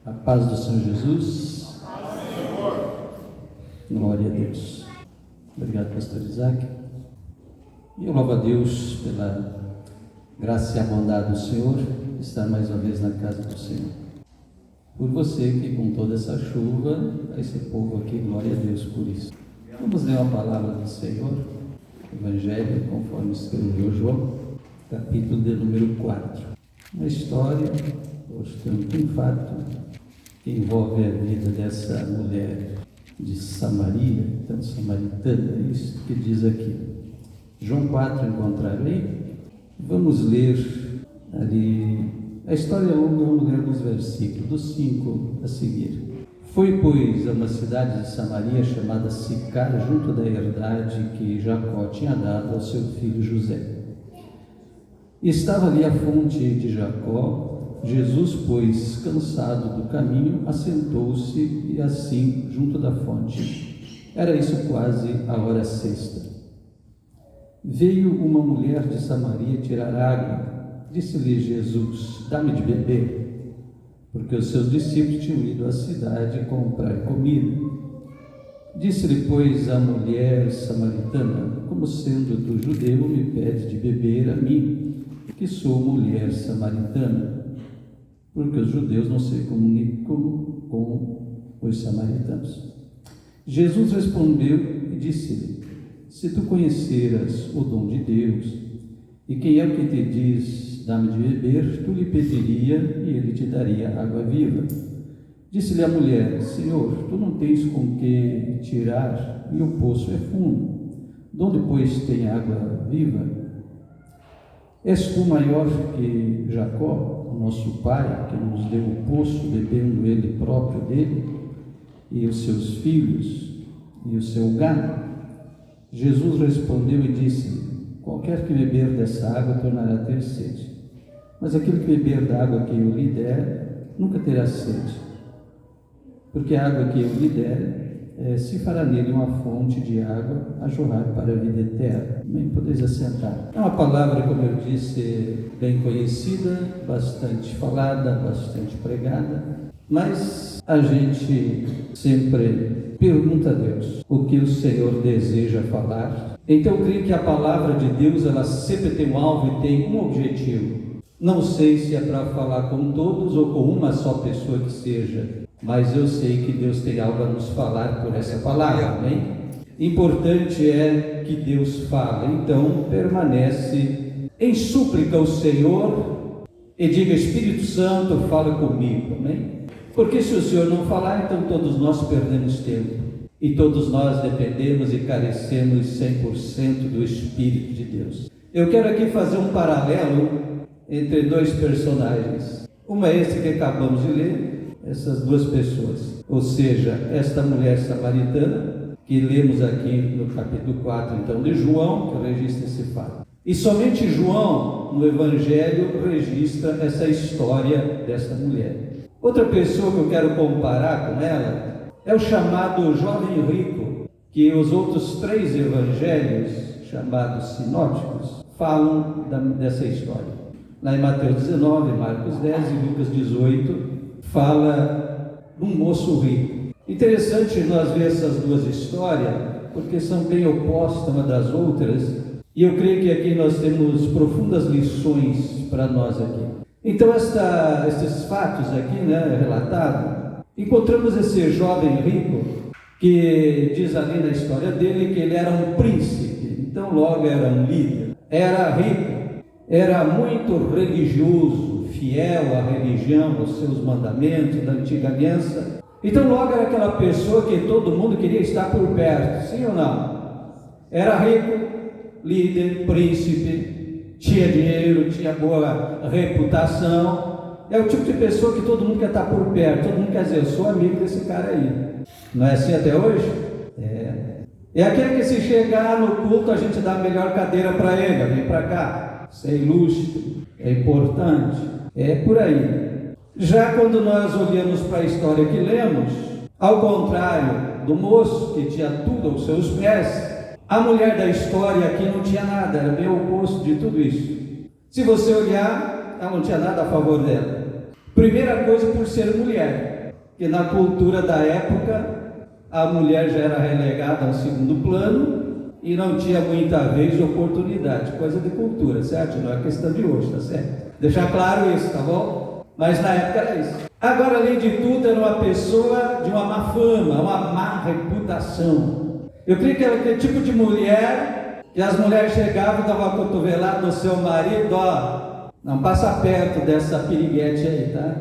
A paz do Senhor Jesus. Glória a Deus. Obrigado, pastor Isaac. E eu louvo a Deus pela graça e a bondade do Senhor, estar mais uma vez na casa do Senhor. Por você que com toda essa chuva, esse povo aqui, glória a Deus por isso. Vamos ler uma palavra do Senhor, Evangelho, conforme escreveu João, capítulo de número 4. Uma história, portanto, um fato que envolve a vida dessa mulher de Samaria, então samaritana, é isso que diz aqui. João 4, encontraram aí? Vamos ler ali, a história é longa, vamos ler alguns versículos, dos 5 a seguir. Foi, pois, a uma cidade de Samaria chamada Sicar, junto da herdade que Jacó tinha dado ao seu filho José. E estava ali a fonte de Jacó. Jesus, pois, cansado do caminho, assentou-se e assim, junto da fonte. Era isso quase a hora sexta. Veio uma mulher de Samaria tirar água. Disse-lhe Jesus: dá-me de beber, porque os seus discípulos tinham ido à cidade comprar comida. Disse-lhe, pois, a mulher samaritana: como sendo tu judeu, me pede de beber a mim, que sou mulher samaritana? Porque os judeus não se comunicam com os samaritanos. Jesus respondeu e disse-lhe: se tu conheceras o dom de Deus, e quem é o que te diz, dá-me de beber, tu lhe pediria e ele te daria água viva. Disse-lhe a mulher: Senhor, tu não tens com que tirar, e o poço é fundo. De onde, pois, tem água viva? És tu maior que Jacó, nosso pai, que nos deu o poço, bebendo ele próprio dele, e os seus filhos, e o seu gado? Jesus respondeu e disse: qualquer que beber dessa água tornará a ter sede, mas aquele que beber da água que eu lhe der, nunca terá sede, porque a água que eu lhe der, se fará nele uma fonte de água a jorrar para a vida eterna. Bem, podeis assentar. É uma palavra, como eu disse, bem conhecida, bastante falada, bastante pregada, mas a gente sempre pergunta a Deus o que o Senhor deseja falar. Então eu creio que a palavra de Deus, ela sempre tem um alvo e tem um objetivo. Não sei se é para falar com todos ou com uma só pessoa que seja, mas eu sei que Deus tem algo a nos falar por essa palavra, amém? Importante é que Deus fala, então permanece em súplica ao Senhor e diga: Espírito Santo, fala comigo, amém? Porque se o Senhor não falar, então todos nós perdemos tempo, e todos nós dependemos e carecemos 100% do Espírito de Deus. Eu quero aqui fazer um paralelo entre dois personagens. Uma é esse que acabamos de ler, essas duas pessoas, ou seja, esta mulher samaritana, que lemos aqui no capítulo 4, então, de João, que registra esse fato. E somente João, no Evangelho, registra essa história desta mulher. Outra pessoa que eu quero comparar com ela é o chamado jovem rico, que os outros 3 evangelhos, chamados sinóticos, falam dessa história. Lá em Mateus 19, Marcos 10 e Lucas 18, fala de um moço rico. Interessante nós ver essas duas histórias, porque são bem opostas uma das outras, e eu creio que aqui nós temos profundas lições para nós aqui. Então esses fatos aqui, relatados, encontramos esse jovem rico, que diz ali na história dele que ele era um príncipe, então logo era um líder, era rico, era muito religioso, fiel à religião, aos seus mandamentos da antiga aliança. Então logo era aquela pessoa que todo mundo queria estar por perto, sim ou não? Era rico, líder, príncipe, tinha dinheiro, tinha boa reputação. É o tipo de pessoa que todo mundo quer estar por perto, todo mundo quer dizer: eu sou amigo desse cara aí. Não é assim até hoje? É aquele que, se chegar no culto, a gente dá a melhor cadeira para ele: vem para cá, você é ilustre, é importante. É por aí. Já quando nós olhamos para a história que lemos, ao contrário do moço que tinha tudo aos seus pés, a mulher da história aqui não tinha nada, era bem o oposto de tudo isso. Se você olhar, ela não tinha nada a favor dela. Primeira coisa, por ser mulher, que na cultura da época a mulher já era relegada ao segundo plano e não tinha muita vez de oportunidade, coisa de cultura, certo? Não é questão de hoje, tá certo? Deixar claro isso, tá bom? Mas na época era isso. Agora, além de tudo, era uma pessoa de uma má fama, uma má reputação. Eu creio que era aquele tipo de mulher que as mulheres chegavam e davam uma cotovelada no seu marido, ó, não passa perto dessa piriguete aí, tá?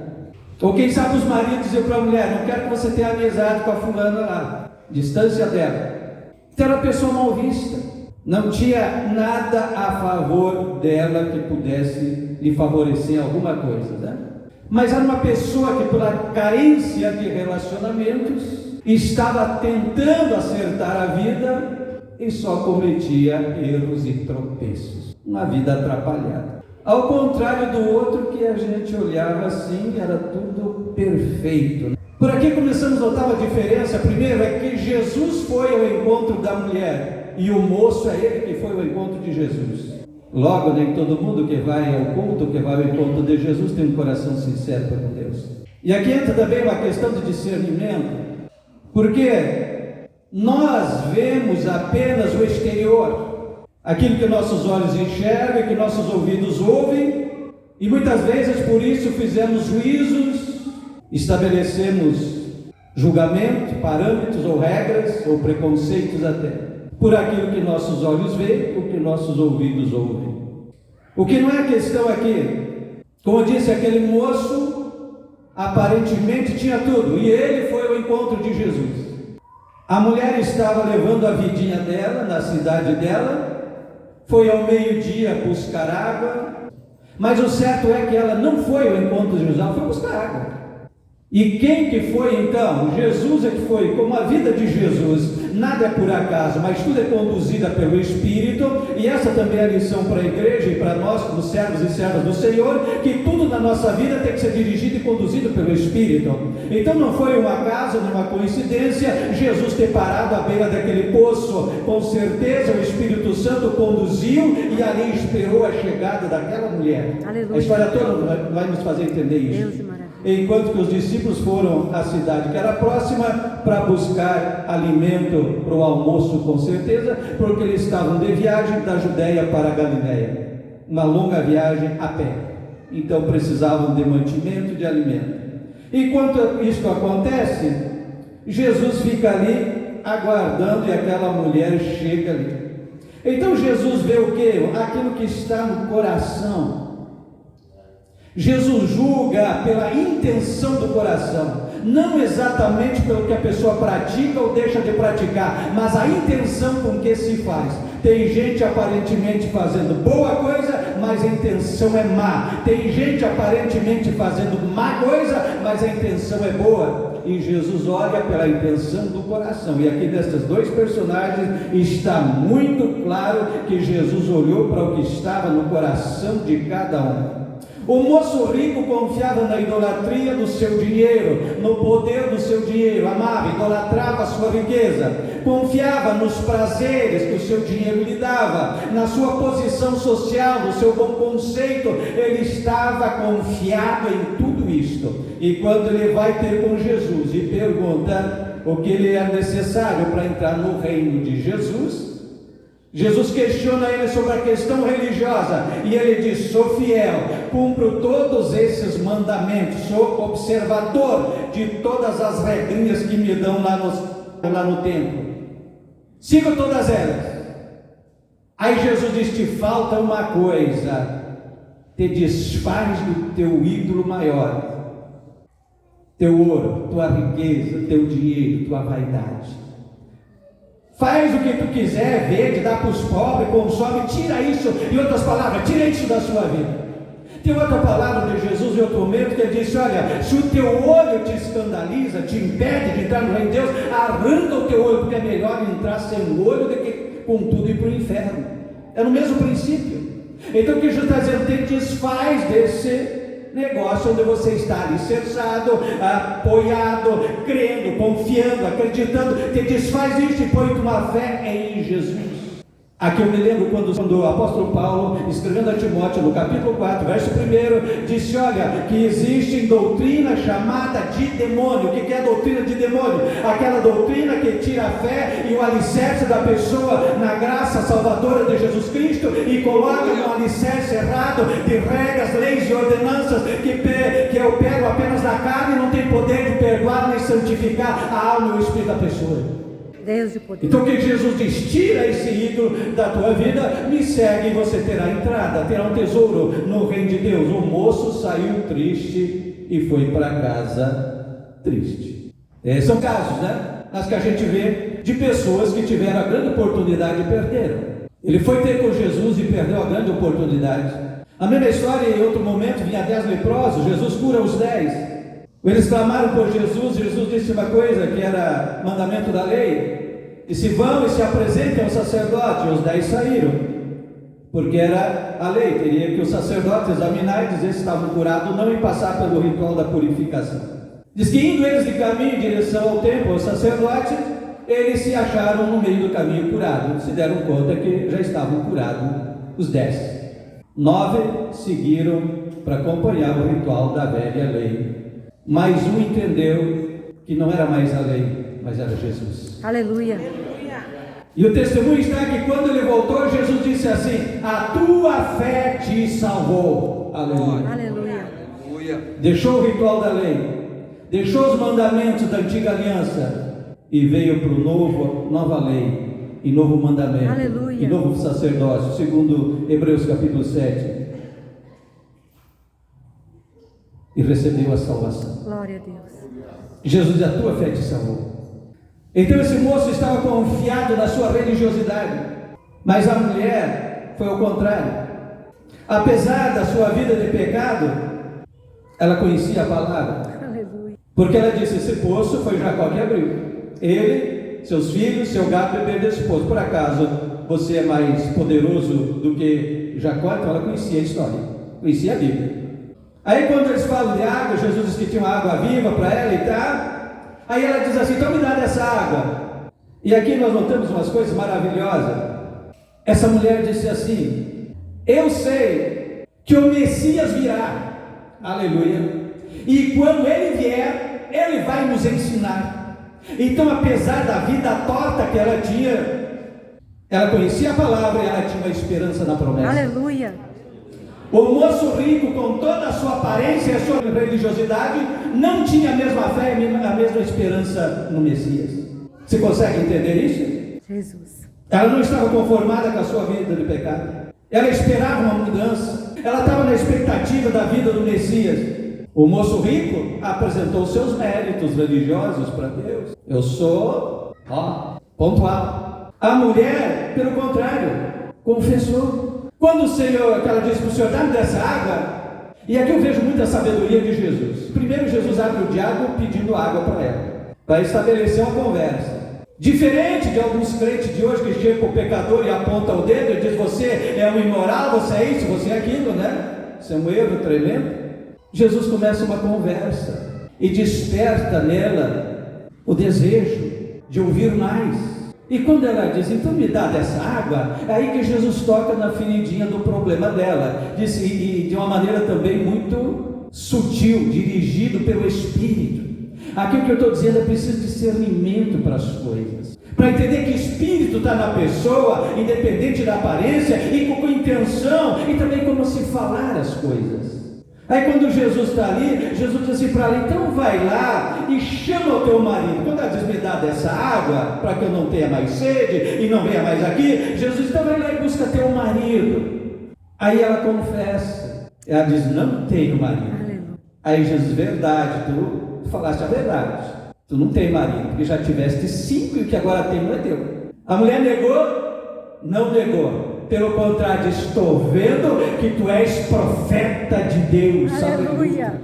Ou quem sabe os maridos diziam para a mulher, não quero que você tenha amizade com a fulana lá, distância dela. Então era uma pessoa mal vista, não tinha nada a favor dela que pudesse lhe favorecer alguma coisa, né? Mas era uma pessoa que, pela carência de relacionamentos, estava tentando acertar a vida e só cometia erros e tropeços, uma vida atrapalhada. Ao contrário do outro, que a gente olhava assim, era tudo perfeito. Por aqui começamos a notar uma diferença. Primeiro é que Jesus foi ao encontro da mulher e o moço é ele que foi ao encontro de Jesus. Logo, nem todo mundo que vai ao culto, que vai ao encontro de Jesus, tem um coração sincero para com Deus. E aqui entra também uma questão de discernimento, porque nós vemos apenas o exterior, aquilo que nossos olhos enxergam, que nossos ouvidos ouvem, e muitas vezes por isso fizemos juízos, estabelecemos julgamento, parâmetros ou regras, ou preconceitos até, por aquilo que nossos olhos veem, o que nossos ouvidos ouvem. O que não é questão aqui, como disse aquele moço, aparentemente tinha tudo, e ele foi ao encontro de Jesus. A mulher estava levando a vidinha dela, na cidade dela, foi ao meio-dia buscar água, mas o certo é que ela não foi ao encontro de Jesus, ela foi buscar água. E quem que foi então? Jesus é que foi. Como a vida de Jesus, nada é por acaso, mas tudo é conduzida pelo Espírito, e essa também é a lição para a igreja e para nós, como servos e servas do Senhor, que tudo na nossa vida tem que ser dirigido e conduzido pelo Espírito. Então não foi um acaso, nem uma coincidência, Jesus ter parado à beira daquele poço. Com certeza o Espírito Santo conduziu e ali esperou a chegada daquela mulher. Aleluia. A história toda vai nos fazer entender isso. Enquanto que os discípulos foram à cidade que era próxima para buscar alimento para o almoço, com certeza, porque eles estavam de viagem da Judéia para a Galiléia, uma longa viagem a pé, então precisavam de mantimento, de alimento. Enquanto isso acontece, Jesus fica ali aguardando e aquela mulher chega ali. Então Jesus vê o que? Aquilo que está no coração. Jesus julga pela intenção do coração, não exatamente pelo que a pessoa pratica ou deixa de praticar, mas a intenção com que se faz. Tem gente aparentemente fazendo boa coisa, mas a intenção é má. Tem gente aparentemente fazendo má coisa, mas a intenção é boa. E Jesus olha pela intenção do coração. E aqui nesses dois personagens está muito claro que Jesus olhou para o que estava no coração de cada um. O moço rico confiava na idolatria do seu dinheiro, no poder do seu dinheiro, amava, idolatrava a sua riqueza, confiava nos prazeres que o seu dinheiro lhe dava, na sua posição social, no seu bom conceito, ele estava confiado em tudo isto. E quando ele vai ter com Jesus e pergunta o que lhe é necessário para entrar no reino de Jesus, Jesus questiona ele sobre a questão religiosa e ele diz: sou fiel, cumpro todos esses mandamentos, sou observador de todas as regrinhas que me dão lá no templo, sigo todas elas. Aí Jesus diz: te falta uma coisa, te desfaz do teu ídolo maior, teu ouro, tua riqueza, teu dinheiro, tua vaidade. Faz o que tu quiser, vende, dá para os pobres, consome, tira isso, em outras palavras, tira isso da sua vida. Tem outra palavra de Jesus em outro momento que ele disse: olha, se o teu olho te escandaliza, te impede de entrar no reino de Deus, arranca o teu olho, porque é melhor entrar sem o olho do que com tudo ir para o inferno. É no mesmo princípio. Então o que Jesus está dizendo? Te desfaz desse negócio onde você está alicerçado, apoiado, crendo, confiando, acreditando. Te desfaz isso e põe tua fé em Jesus. Aqui eu me lembro quando o apóstolo Paulo, escrevendo a Timóteo, no capítulo 4, verso 1, disse: olha, que existe doutrina chamada de demônio. O que é doutrina de demônio? Aquela doutrina que tira a fé e o alicerce da pessoa na graça salvadora de Jesus Cristo e coloca no alicerce errado de regras, leis e ordenanças que operam apenas na carne e não tem poder de perdoar nem santificar a alma e o espírito da pessoa. Deus de poder. Então o que Jesus diz? Tira esse ídolo da tua vida, me segue e você terá entrada, terá um tesouro no reino de Deus. O moço saiu triste e foi para casa triste. São casos, né? Mas que a gente vê de pessoas que tiveram a grande oportunidade e perderam. Ele foi ter com Jesus e perdeu a grande oportunidade. A mesma história, em outro momento, vinha 10 leprosos, Jesus cura os 10. Eles clamaram por Jesus, Jesus disse uma coisa que era mandamento da lei, disse: vão e se apresentem ao sacerdote. E os 10 saíram, porque era a lei, teria que o sacerdote examinar e dizer se estavam curados ou não e passar pelo ritual da purificação. Diz que indo eles de caminho em direção ao templo, ao sacerdote, eles se acharam no meio do caminho curados, se deram conta que já estavam curados os 10. 9 seguiram para acompanhar o ritual da velha lei. Mas um entendeu que não era mais a lei, mas era Jesus. Aleluia. E o testemunho está que quando ele voltou, Jesus disse assim: a tua fé te salvou. Aleluia. Aleluia. Deixou o ritual da lei, deixou os mandamentos da antiga aliança e veio para o nova lei e novo mandamento. Aleluia. E novo sacerdócio, segundo Hebreus capítulo 7. E recebeu a salvação. Glória a Deus. Jesus diz: a tua fé te salvou. Então esse moço estava confiado na sua religiosidade, mas a mulher foi ao contrário. Apesar da sua vida de pecado, ela conhecia a palavra. Aleluia. Porque ela disse: esse poço foi Jacó que abriu, ele, seus filhos, seu gado beberam desse poço. Por acaso você é mais poderoso do que Jacó? Então ela conhecia a história, conhecia a Bíblia. Aí quando eles falam de água, Jesus disse que tinha uma água viva para ela e tal. Aí ela diz assim: então me dá dessa água. E aqui nós notamos umas coisas maravilhosas. Essa mulher disse assim: eu sei que o Messias virá, aleluia, e quando ele vier, ele vai nos ensinar. Então, apesar da vida torta que ela tinha, ela conhecia a palavra e ela tinha uma esperança na promessa. Aleluia. O moço rico, com toda a sua aparência e a sua religiosidade, não tinha a mesma fé e a mesma esperança no Messias. Você consegue entender isso? Jesus. Ela não estava conformada com a sua vida de pecado. Ela esperava uma mudança. Ela estava na expectativa da vida do Messias. O moço rico apresentou seus méritos religiosos para Deus. Eu sou, pontual. A mulher, pelo contrário, confessou. Quando o Senhor, ela disse para o Senhor: dá-me dessa água. E aqui eu vejo muita sabedoria de Jesus. Primeiro, Jesus abre o diálogo pedindo água para ela, para estabelecer uma conversa. Diferente de alguns crentes de hoje que chegam para o pecador e apontam o dedo e diz: você é um imoral, você é isso, você é aquilo, né? Isso é um erro tremendo. Jesus começa uma conversa e desperta nela o desejo de ouvir mais. E quando ela diz: então me dá dessa água, é aí que Jesus toca na feridinha do problema dela. Diz, e de uma maneira também muito sutil, dirigido pelo Espírito. Aqui o que eu estou dizendo é preciso discernimento para as coisas, para entender que Espírito está na pessoa, independente da aparência, e com intenção, e também como se falar as coisas. Aí quando Jesus está ali, Jesus diz assim para ela: então vai lá e chama o teu marido. Quando ela diz: me dá dessa água, para que eu não tenha mais sede e não venha mais aqui, Jesus diz: então vai lá e busca teu marido. Aí ela confessa, ela diz: não tenho marido. Aí Jesus: verdade, tu falaste a verdade, tu não tem marido, porque já tiveste 5 e o que agora tem não é teu. A mulher negou? Não negou. Pelo contrário, estou vendo que tu és profeta de Deus. Aleluia.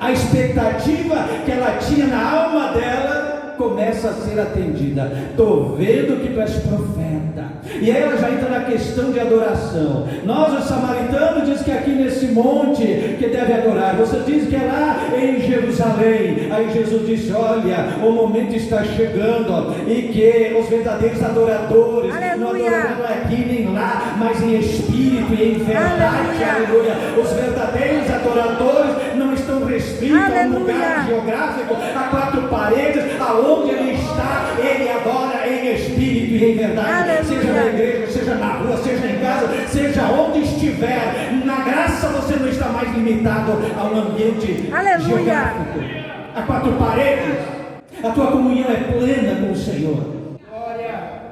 A expectativa que ela tinha na alma dela começa a ser atendida. Estou vendo que tu és profeta. E aí ela já entra na questão de adoração. Nós, os samaritanos, diz que aqui nesse monte que deve adorar. Você diz que é lá em Jerusalém. Aí Jesus disse: olha, o momento está chegando e que os verdadeiros adoradores não adorarão aqui nem lá, mas em espírito e em verdade. Aleluia. Os verdadeiros adoradores não estão restritos a um lugar geográfico, a 4 paredes, aonde ele está, ele adora em espírito e em verdade. Aleluia. Seja na igreja, seja na rua, seja em casa, seja onde estiver, na graça você não está mais limitado a um ambiente geográfico, a 4 paredes. A tua comunhão é plena com o Senhor.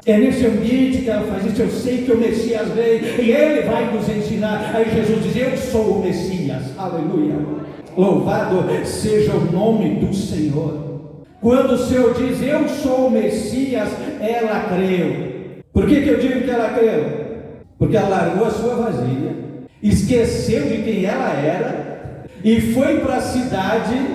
É nesse ambiente que ela faz isso. Eu sei que o Messias veio e Ele vai nos ensinar. Aí Jesus diz: eu sou o Messias. Aleluia. Louvado seja o nome do Senhor. Quando o Senhor diz: eu sou o Messias, ela creu. Por que eu digo que ela creu? Porque ela largou a sua vasilha, esqueceu de quem ela era e foi para a cidade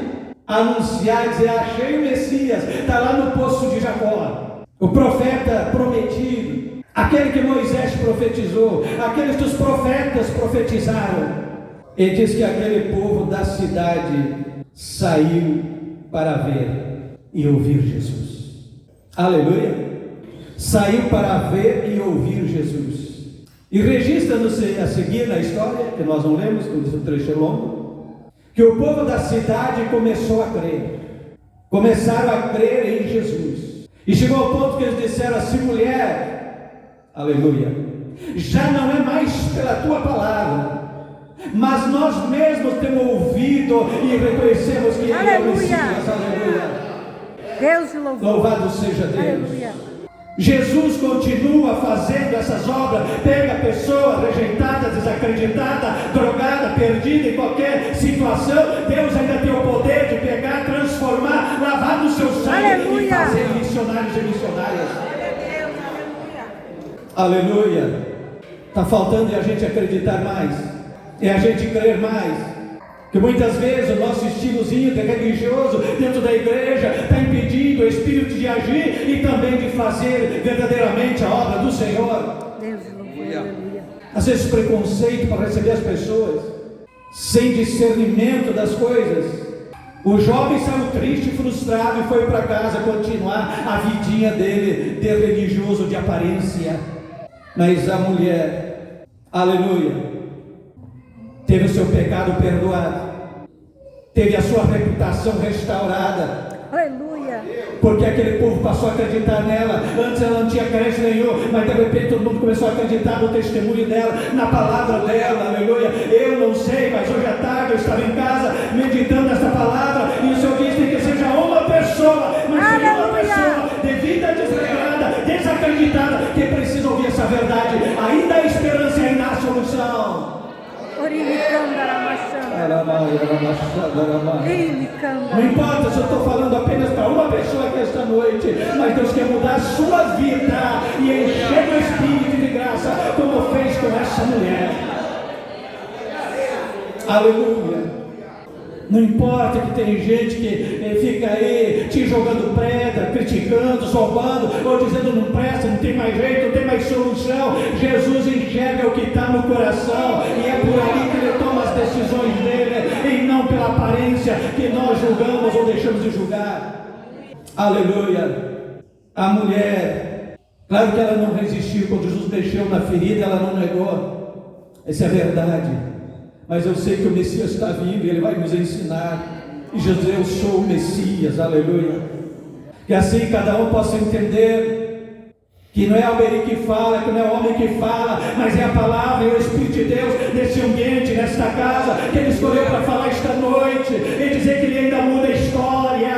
anunciar, dizer: achei o Messias, está lá no poço de Jacó. O profeta prometido, aquele que Moisés profetizou, aqueles que os profetas profetizaram. Ele diz que aquele povo da cidade saiu para ver e ouvir Jesus. Aleluia! Saiu para ver e ouvir Jesus. E registra-nos a seguir na história, que nós não lemos, porque o trecho é longo, que o povo da cidade começou a crer. Começaram a crer em Jesus. E chegou ao ponto que eles disseram assim: mulher, aleluia, já não é mais pela tua palavra, mas nós mesmos temos ouvido e reconhecemos que Ele é o Messias. Aleluia. Deus louvado. Louvado seja Deus. Aleluia. Jesus continua fazendo essas obras. Pega a pessoa rejeitada, desacreditada, drogada, perdida em qualquer situação. Deus ainda tem o poder de pegar, transformar, lavar no seu sangue. Aleluia. E fazer missionários e missionárias. Aleluia. Está faltando a gente acreditar mais, é a gente crer mais. Que muitas vezes o nosso estilozinho de religioso dentro da igreja está impedindo o Espírito de agir e também de fazer verdadeiramente a obra do Senhor. Deus aleluia. Às vezes preconceito para receber as pessoas, sem discernimento das coisas. O jovem saiu triste, frustrado e foi para casa continuar a vidinha dele de religioso de aparência. Mas a mulher, aleluia, teve o seu pecado perdoado, teve a sua reputação restaurada. Aleluia. Porque aquele povo passou a acreditar nela. Antes ela não tinha crença nenhuma, mas de repente todo mundo começou a acreditar no testemunho dela, na palavra dela. Aleluia. Eu não sei, mas hoje à tarde eu estava em casa meditando esta palavra e o Senhor diz que seja uma pessoa, mas seja uma pessoa de vida desregrada, desacreditada, que precisa ouvir essa verdade. Ainda há esperança e ainda há solução. Não importa se eu estou falando apenas para uma pessoa aqui esta noite, mas Deus quer mudar a sua vida e encher o Espírito de graça, como fez com essa mulher. Aleluia. Não importa que tem gente que fica aí te jogando pedra, criticando, zombando, ou dizendo não presta, não tem mais jeito, não tem mais solução. Jesus enxerga o que está no coração e é por aí que Ele toma as decisões dele, e não pela aparência que nós julgamos ou deixamos de julgar. Aleluia. A mulher, claro que ela não resistiu quando Jesus mexeu na ferida, ela não negou. Essa é a verdade. Mas eu sei que o Messias está vindo e Ele vai nos ensinar. E Jesus, eu sou o Messias, aleluia. Que assim cada um possa entender que não é Alberi que fala, que não é o homem que fala, mas é a palavra e o Espírito de Deus nesse ambiente, nesta casa, que Ele escolheu para falar esta noite e dizer que Ele ainda muda a história.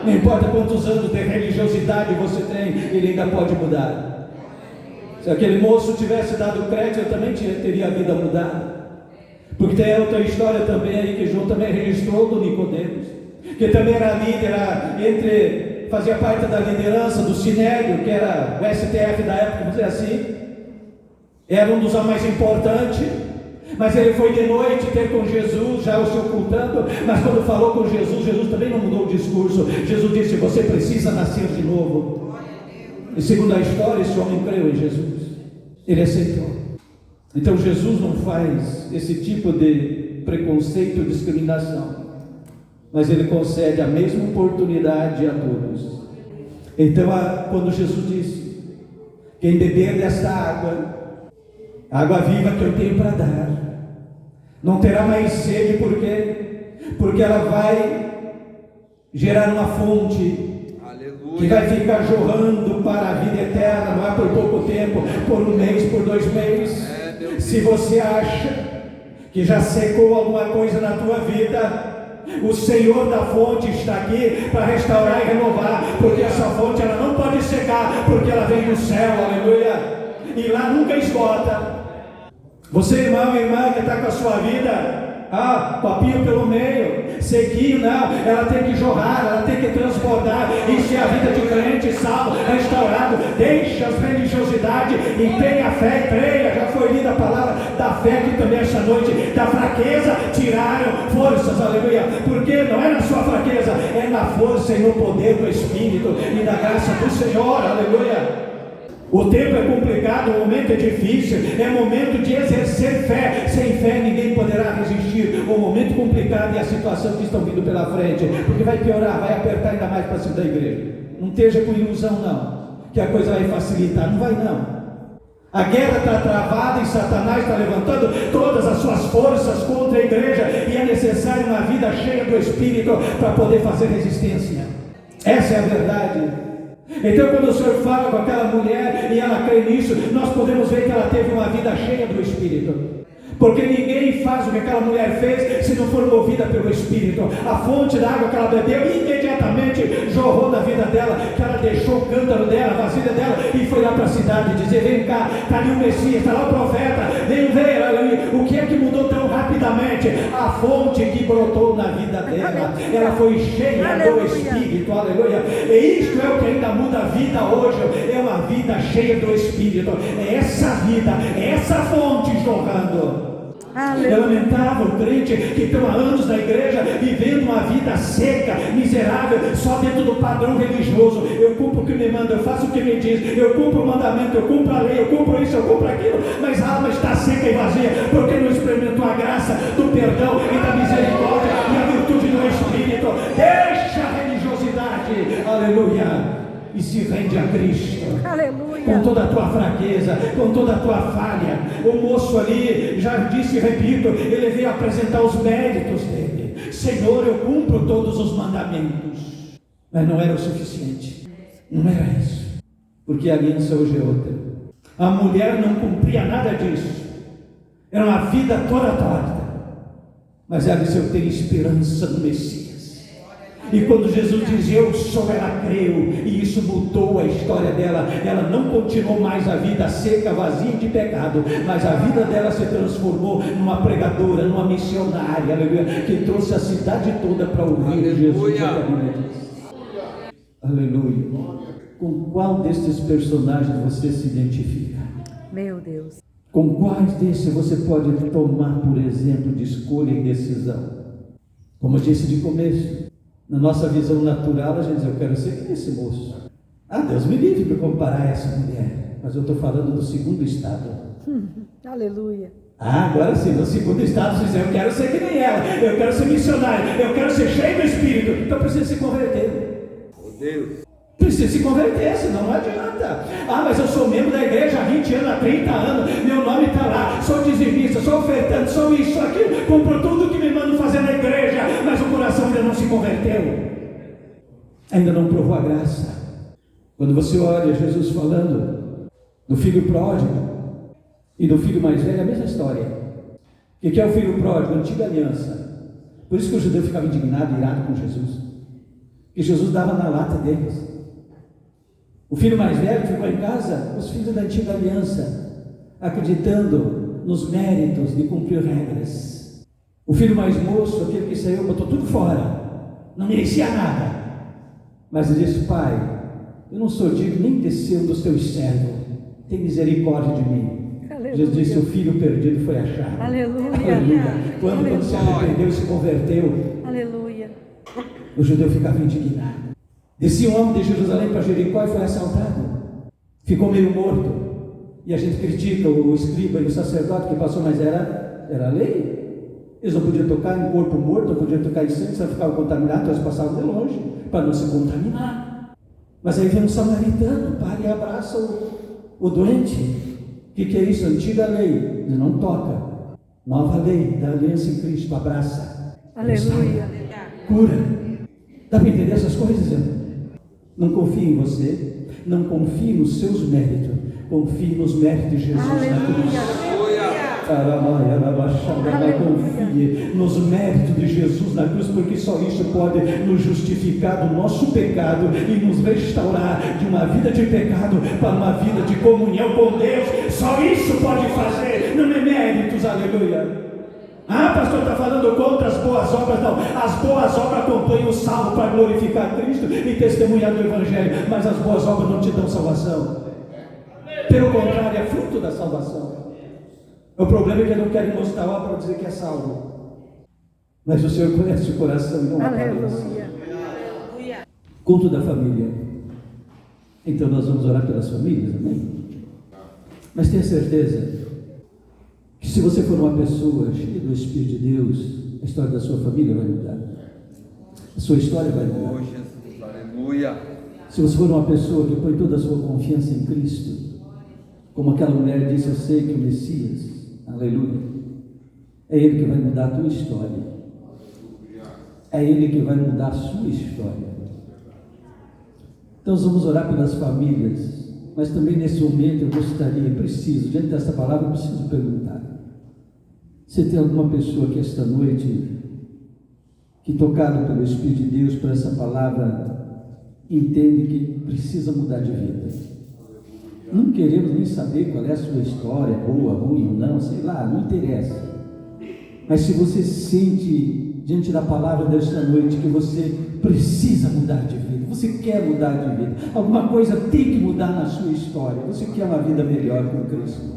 Não importa quantos anos de religiosidade você tem, Ele ainda pode mudar. Se aquele moço tivesse dado crédito, eu também teria a vida mudada. Porque tem outra história também aí que João também registrou do Nicodemos, que também era líder, fazia parte da liderança do Sinédrio, que era o STF da época, vamos dizer assim. Era um dos mais importantes, mas ele foi de noite ter com Jesus, já o se ocultando, mas quando falou com Jesus, Jesus também não mudou o discurso. Jesus disse: você precisa nascer de novo. E segundo a história, esse homem creu em Jesus. Ele aceitou. Então Jesus não faz esse tipo de preconceito ou discriminação, mas Ele concede a mesma oportunidade a todos. Então, quando Jesus disse: quem beber desta água, água viva que eu tenho para dar, não terá mais sede. Por quê? Porque ela vai gerar uma fonte que vai ficar jorrando para a vida eterna. Não é por pouco tempo, por um mês, por 2 meses. Se você acha que já secou alguma coisa na tua vida, o Senhor da fonte está aqui para restaurar e renovar, porque essa fonte ela não pode secar, porque ela vem do céu, aleluia, e lá nunca esgota. Você, irmão e irmã, que está com a sua vida papinho pelo meio, sequinho, não, ela tem que jorrar, ela tem que transbordar. Isso é a vida de crente, salvo, restaurado. Deixe as religiosidades e tenha fé e creia. Já foi lida a palavra da fé aqui também esta noite. Da fraqueza tiraram forças, aleluia, porque não é na sua fraqueza, é na força e no poder do Espírito e da graça do Senhor, aleluia. O tempo é complicado, o momento é difícil, é momento de exercer fé. Sem fé ninguém poderá resistir. O momento complicado é a situação que estão vindo pela frente, porque vai piorar, vai apertar ainda mais para cima da igreja. Não esteja com ilusão não, que a coisa vai facilitar, não vai não. A guerra está travada e Satanás está levantando todas as suas forças contra a igreja, e é necessário uma vida cheia do Espírito para poder fazer resistência. Essa é a verdade. Então, quando o Senhor fala com aquela mulher e ela crê nisso, nós podemos ver que ela teve uma vida cheia do Espírito. Porque ninguém faz o que aquela mulher fez se não for movida pelo Espírito. A fonte da água que ela bebeu imediatamente jorrou na vida dela, que ela deixou o cântaro dela, a vasilha dela, e foi lá para a cidade dizer: vem cá, está ali o Messias, está lá o profeta, vem ver ali. O que é que mudou tão rapidamente? A fonte que brotou na vida dela, ela foi cheia do Espírito, aleluia. E isto é o que ainda muda a vida hoje, é uma vida cheia do Espírito. É essa vida, é essa fonte jorrando. É lamentável o crente que estão há anos na igreja vivendo uma vida seca, miserável, só dentro do padrão religioso. Eu cumpro o que me manda, eu faço o que me diz, eu cumpro o mandamento, eu cumpro a lei, eu cumpro isso, eu cumpro aquilo, mas a alma está seca e vazia, porque não experimentou a graça do perdão e da misericórdia e a virtude do Espírito. Deixa a religiosidade, aleluia, e se rende a Cristo. Aleluia. Com toda a tua fraqueza, com toda a tua falha. O moço ali, já disse e repito, ele veio apresentar os méritos dele. Senhor, eu cumpro todos os mandamentos. Mas não era o suficiente. Não era isso. Porque a aliança hoje é outra. A mulher não cumpria nada disso. Era uma vida toda torta. Mas ela disse: eu tenho esperança no Messias. E quando Jesus diz eu sou, ela creu, e isso mudou a história dela. Ela não continuou mais a vida seca, vazia de pecado, mas a vida dela se transformou numa pregadora, numa missionária, aleluia, que trouxe a cidade toda para ouvir Jesus. Aleluia. Com qual destes personagens você se identifica? Meu Deus. Com quais desses você pode tomar, por exemplo, de escolha e decisão? Como eu disse de começo, na nossa visão natural, a gente diz: eu quero ser que esse moço. Deus me livre de comparar essa mulher. Mas eu estou falando do segundo estado. Aleluia. Agora sim, no segundo estado, você diz: eu quero ser que nem ela, eu quero ser missionário, eu quero ser cheio do Espírito. Então precisa se converter. Deus. Precisa se converter, senão não adianta. Mas eu sou membro da igreja há 20 anos, há 30 anos, meu nome está lá, sou dizimista, sou ofertante, sou isso, sou aquilo, compro tudo que me mandam fazer na igreja, mas o coração ainda não se converteu, ainda não provou a graça. Quando você olha Jesus falando do filho pródigo e do filho mais velho, é a mesma história. O que é o filho pródigo? A antiga aliança. Por isso que o judeu ficava indignado, irado com Jesus, que Jesus dava na lata deles. O filho mais velho ficou em casa, os filhos da antiga aliança, acreditando nos méritos de cumprir regras. O filho mais moço, aquele que saiu, botou tudo fora, não merecia nada, mas ele disse: pai, eu não sou digno nem de ser um dos teus servos, tem misericórdia de mim. Aleluia. Jesus disse: o filho perdido foi achado. Aleluia. Aleluia. Quando se arrependeu e se converteu, aleluia, o judeu ficava indignado. Descia um homem de Jerusalém para Jericó e foi assaltado. ficou meio morto. E a gente critica o escriba e o sacerdote que passou, mas era lei. Eles não podiam tocar em corpo morto, não podiam tocar em sangue, senão ficavam contaminados, então eles passavam de longe, para não se contaminar. Mas aí vem um samaritano, para e abraça o doente. O que é isso? Antiga lei, ele não toca. Nova lei da aliança em Cristo, abraça. Aleluia. Cura. Dá para entender essas coisas, irmão? Não confie em você, não confie nos seus méritos, confie nos méritos de Jesus na cruz. Confie nos méritos de Jesus na cruz, porque só isso pode nos justificar do nosso pecado e nos restaurar de uma vida de pecado para uma vida de comunhão com Deus. Só isso pode fazer, não é méritos, aleluia. Ah, pastor, está falando contra as boas obras. Não, as boas obras acompanham o salvo para glorificar Cristo e testemunhar do Evangelho, mas as boas obras não te dão salvação. Pelo contrário, é fruto da salvação. O problema é que não querem mostrar a obra para dizer que é salvo. Mas o Senhor conhece o coração e não a aparência. Aleluia. Culto da família. Então nós vamos orar pelas famílias, amém? Mas tenha certeza que se você for uma pessoa cheia do Espírito de Deus, a história da sua família vai mudar. A sua história vai mudar. Oh, Jesus, aleluia. Se você for uma pessoa que põe toda a sua confiança em Cristo, como aquela mulher disse, eu sei que o Messias, aleluia, é Ele que vai mudar a tua história. É Ele que vai mudar a sua história. Então vamos orar pelas famílias, mas também nesse momento eu gostaria, preciso, diante dessa palavra, eu preciso perguntar: você tem alguma pessoa que esta noite, que tocado pelo Espírito de Deus por essa palavra, entende que precisa mudar de vida? Não queremos nem saber qual é a sua história, boa, ruim ou não, sei lá, não interessa. Mas se você sente diante da palavra desta noite que você precisa mudar de vida, você quer mudar de vida, alguma coisa tem que mudar na sua história, você quer uma vida melhor com Cristo,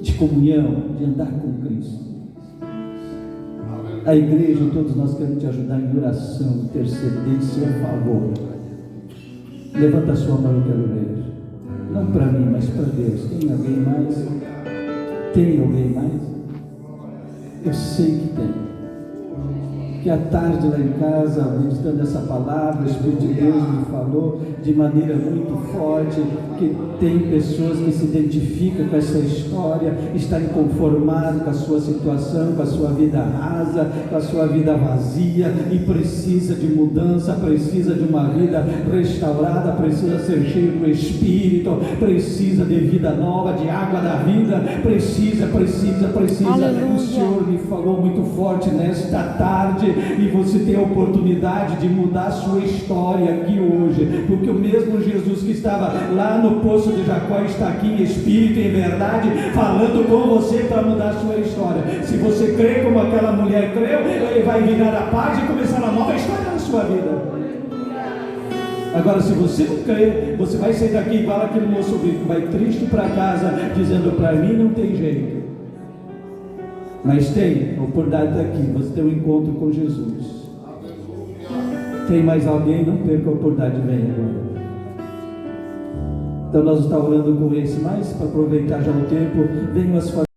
de comunhão, de andar com Cristo. A igreja, todos nós queremos te ajudar em oração, interceder em seu favor. Levanta a sua mão, eu quero ver. Não para mim, mas para Deus. Tem alguém mais? Tem alguém mais? Eu sei que tem. Que à tarde lá em casa, meditando essa palavra, o Espírito de Deus me falou de maneira muito forte que tem pessoas que se identificam com essa história, está inconformado com a sua situação, com a sua vida rasa, com a sua vida vazia e precisa de mudança, precisa de uma vida restaurada, precisa ser cheio do Espírito, precisa de vida nova, de água da vida, precisa. Aleluia. O Senhor me falou muito forte nesta tarde e você tem a oportunidade de mudar a sua história aqui hoje, porque o mesmo Jesus que estava lá no poço de Jacó está aqui em espírito e em verdade, falando com você para mudar a sua história. Se você crê como aquela mulher creu, ele vai virar a página e começar uma nova história na sua vida. Agora, se você não crê, você vai sair daqui igual aquele moço rico, vai triste para casa, dizendo: para mim não tem jeito. Mas tem a oportunidade daqui, você tem um encontro com Jesus. Tem mais alguém? Não perca a oportunidade, vem agora. Então nós estamos orando com esse, mas para aproveitar já o tempo, venham as famílias.